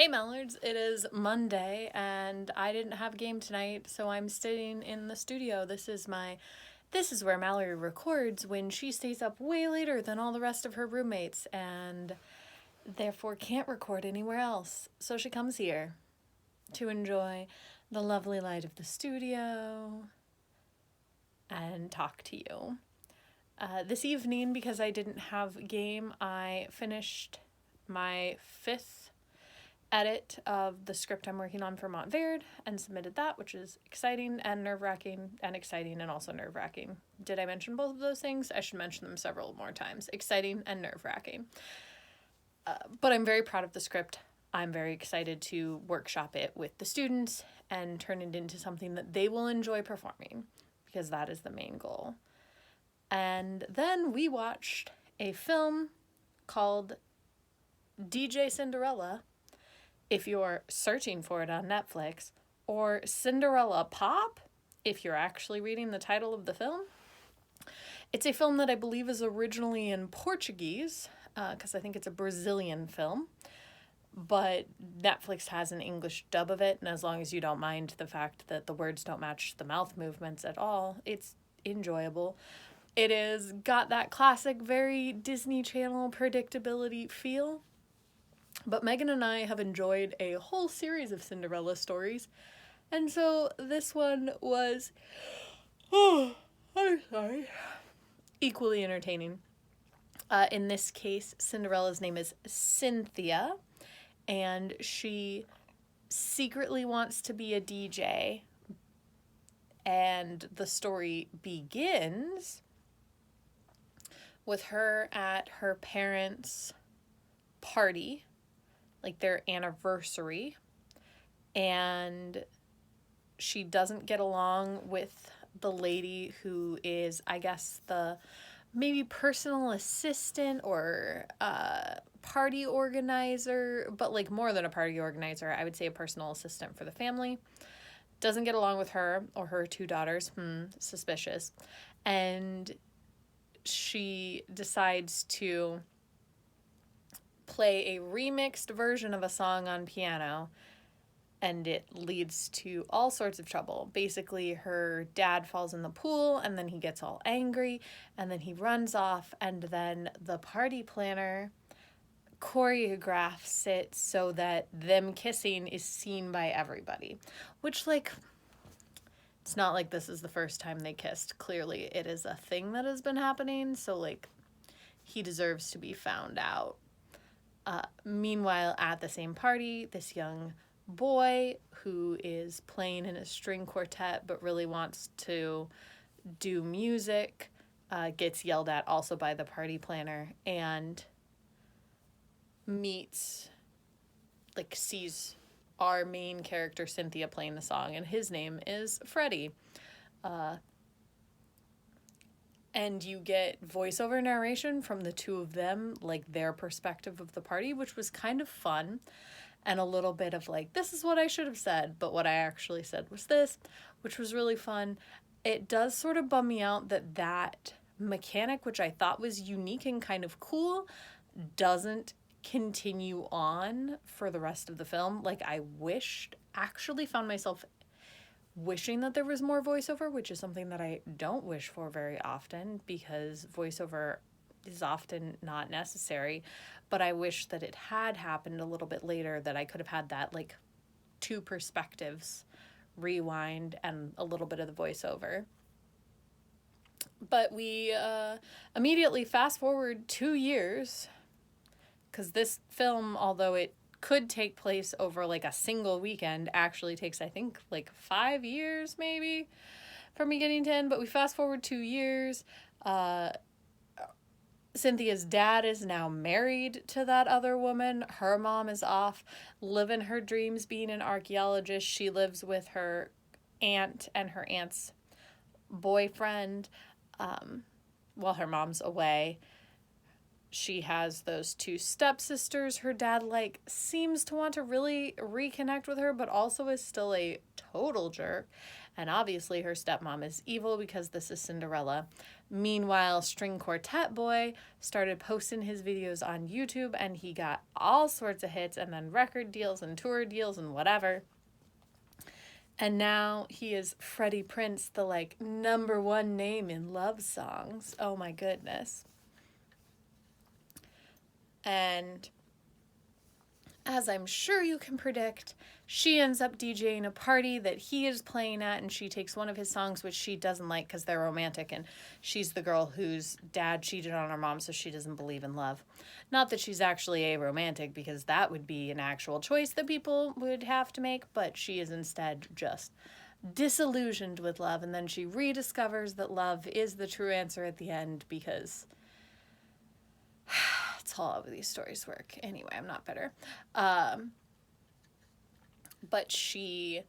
Hey Mallards, it is Monday and I didn't have a game tonight, so I'm sitting in the studio. This is where Mallory records when she stays up way later than all the rest of her roommates and therefore can't record anywhere else. So she comes here to enjoy the lovely light of the studio and talk to you. This evening, because I didn't have a game, I finished my fifth edit of the script I'm working on for Montverde and submitted that, which is exciting and nerve-wracking, and exciting and also nerve-wracking. Did I mention both of those things? I should mention them several more times. Exciting and nerve-wracking. But I'm very proud of the script. I'm very excited to workshop it with the students and turn it into something that they will enjoy performing, because that is the main goal. And then we watched a film called DJ Cinderella, if you're searching for it on Netflix, or Cinderella Pop, if you're actually reading the title of the film. It's a film that I believe is originally in Portuguese, because I think it's a Brazilian film, but Netflix has an English dub of it, and as long as you don't mind the fact that the words don't match the mouth movements at all, it's enjoyable. It has got that classic, very Disney Channel predictability feel. But Megan and I have enjoyed a whole series of Cinderella stories, and so this one was, equally entertaining. In this case, Cinderella's name is Cynthia, and she secretly wants to be a DJ, and the story begins with her at her parents' party, like their anniversary, and she doesn't get along with the lady who is, I guess, the maybe personal assistant or party organizer, but like more than a party organizer, I would say a personal assistant for the family. Doesn't get along with her or her two daughters. Suspicious. And she decides to play a remixed version of a song on piano, and it leads to all sorts of trouble. Basically, her dad falls in the pool, and then he gets all angry, and then he runs off, and then the party planner choreographs it so that them kissing is seen by everybody. Which, like, it's not like this is the first time they kissed. Clearly, it is a thing that has been happening, so, like, he deserves to be found out. Meanwhile, at the same party, this young boy who is playing in a string quartet but really wants to do music gets yelled at also by the party planner and sees our main character Cynthia playing the song, and his name is Freddie. And you get voiceover narration from the two of them, like their perspective of the party, which was kind of fun. And a little bit of like, this is what I should have said, but what I actually said was this, which was really fun. It does sort of bum me out that mechanic, which I thought was unique and kind of cool, doesn't continue on for the rest of the film. Like, I actually found myself wishing that there was more voiceover, which is something that I don't wish for very often because voiceover is often not necessary, but I wish that it had happened a little bit later, that I could have had that like two perspectives, rewind, and a little bit of the voiceover. But we immediately fast forward 2 years, because this film, although it could take place over like a single weekend, actually takes, I think, like 5 years maybe from beginning to end. But we fast forward 2 years. Cynthia's dad is now married to that other woman. Her mom is off living her dreams being an archaeologist. She lives with her aunt and her aunt's boyfriend while her mom's away. she has those two stepsisters. Her dad, like, seems to want to really reconnect with her, but also is still a total jerk. And obviously her stepmom is evil because this is Cinderella. Meanwhile, String Quartet Boy started posting his videos on YouTube, and he got all sorts of hits and then record deals and tour deals and whatever. And now he is Freddie Prinze, the, like, #1 name in love songs. Oh my goodness. And as I'm sure you can predict, she ends up DJing a party that he is playing at, and she takes one of his songs, which she doesn't like because they're romantic, and she's the girl whose dad cheated on her mom, so she doesn't believe in love. Not that she's actually a romantic, because that would be an actual choice that people would have to make, but she is instead just disillusioned with love, and then she rediscovers that love is the true answer at the end, because that's how all of these stories work. Anyway, I'm not bitter. But she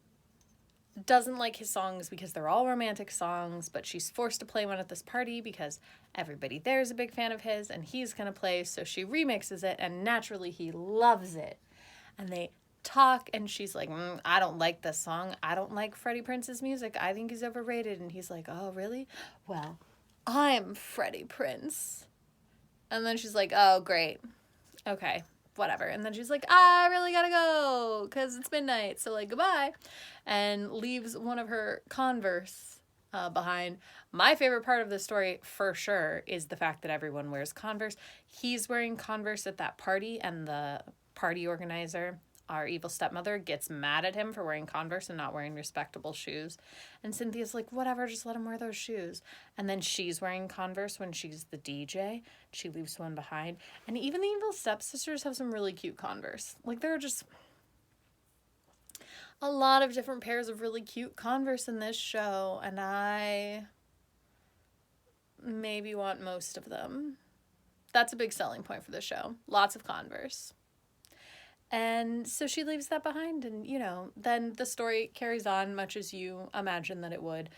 doesn't like his songs because they're all romantic songs, but she's forced to play one at this party because everybody there is a big fan of his and he's going to play, so she remixes it, and naturally he loves it. And they talk, and she's like, I don't like this song. I don't like Freddie Prinze's music. I think he's overrated. And he's like, oh, really? Well, I'm Freddie Prinze. And then she's like, oh, great. Okay, whatever. And then she's like, I really gotta go because it's midnight. So, like, goodbye. And leaves one of her Converse behind. My favorite part of the story, for sure, is the fact that everyone wears Converse. He's wearing Converse at that party, and the party organizer, our evil stepmother, gets mad at him for wearing Converse and not wearing respectable shoes. And Cynthia's like, whatever, just let him wear those shoes. And then she's wearing Converse when she's the DJ. She leaves one behind. And even the evil stepsisters have some really cute Converse. Like, there are just a lot of different pairs of really cute Converse in this show, and I maybe want most of them. That's a big selling point for the show. Lots of Converse. And so she leaves that behind, and, you know, then the story carries on much as you imagine that it would.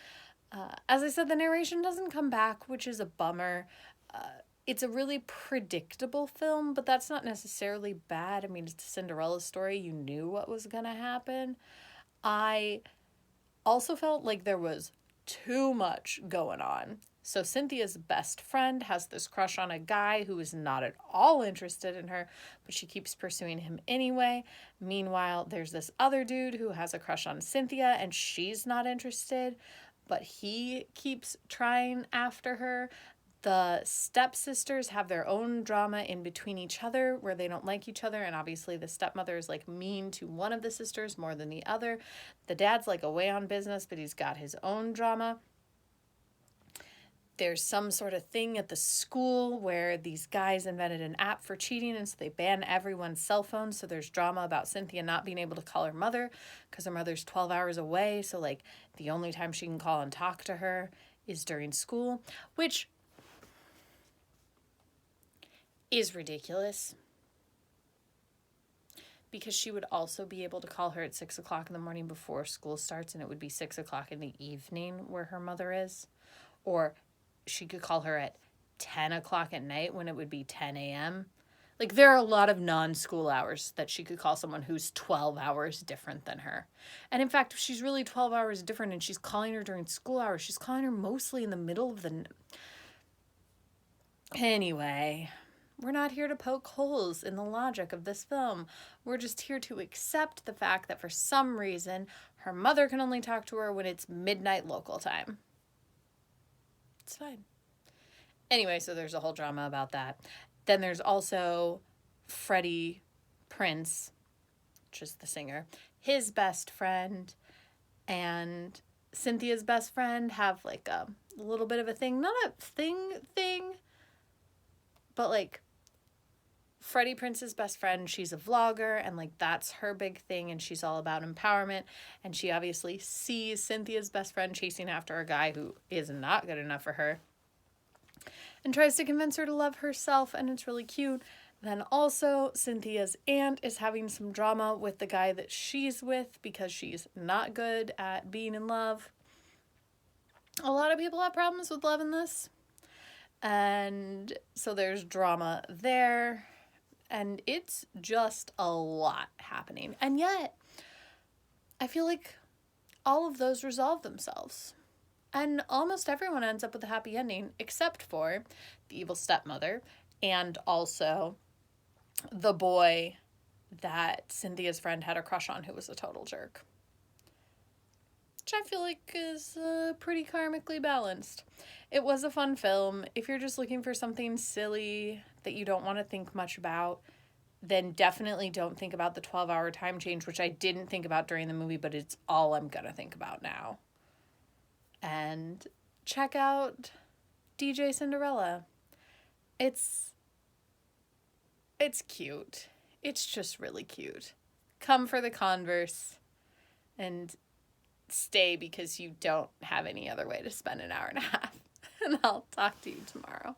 As I said, the narration doesn't come back, which is a bummer. It's a really predictable film, but that's not necessarily bad. I mean, it's a Cinderella story. You knew what was going to happen. I also felt like there was too much going on. So Cynthia's best friend has this crush on a guy who is not at all interested in her, but she keeps pursuing him anyway. Meanwhile, there's this other dude who has a crush on Cynthia, and she's not interested, but he keeps trying after her. The stepsisters have their own drama in between each other where they don't like each other, and obviously the stepmother is, like, mean to one of the sisters more than the other. The dad's, like, away on business, but he's got his own drama. There's some sort of thing at the school where these guys invented an app for cheating, and so they ban everyone's cell phones. So there's drama about Cynthia not being able to call her mother because her mother's 12 hours away. So, like, the only time she can call and talk to her is during school, which is ridiculous because she would also be able to call her at 6 o'clock in the morning before school starts, and it would be 6 o'clock in the evening where her mother is. Or she could call her at 10 o'clock at night when it would be 10 a.m. Like, there are a lot of non-school hours that she could call someone who's 12 hours different than her. And in fact, if she's really 12 hours different and she's calling her during school hours, she's calling her mostly in the middle of the... Anyway, we're not here to poke holes in the logic of this film. We're just here to accept the fact that for some reason, her mother can only talk to her when it's midnight local time. It's fine. Anyway, so there's a whole drama about that. Then there's also Freddie Prinze, which is the singer, his best friend, and Cynthia's best friend have, like, a little bit of a thing. Not a thing, but, like, Freddie Prinze's best friend, she's a vlogger, and, like, that's her big thing, and she's all about empowerment, and she obviously sees Cynthia's best friend chasing after a guy who is not good enough for her, and tries to convince her to love herself, and it's really cute. Then also, Cynthia's aunt is having some drama with the guy that she's with because she's not good at being in love. A lot of people have problems with love in this. And so there's drama there. And it's just a lot happening. And yet, I feel like all of those resolve themselves. And almost everyone ends up with a happy ending, except for the evil stepmother and also the boy that Cynthia's friend had a crush on, who was a total jerk. Which I feel like is pretty karmically balanced. It was a fun film. If you're just looking for something silly that you don't want to think much about, then definitely don't think about the 12-hour time change, which I didn't think about during the movie, but it's all I'm going to think about now. And check out DJ Cinderella. It's cute. It's just really cute. Come for the Converse and stay because you don't have any other way to spend an hour and a half. And I'll talk to you tomorrow.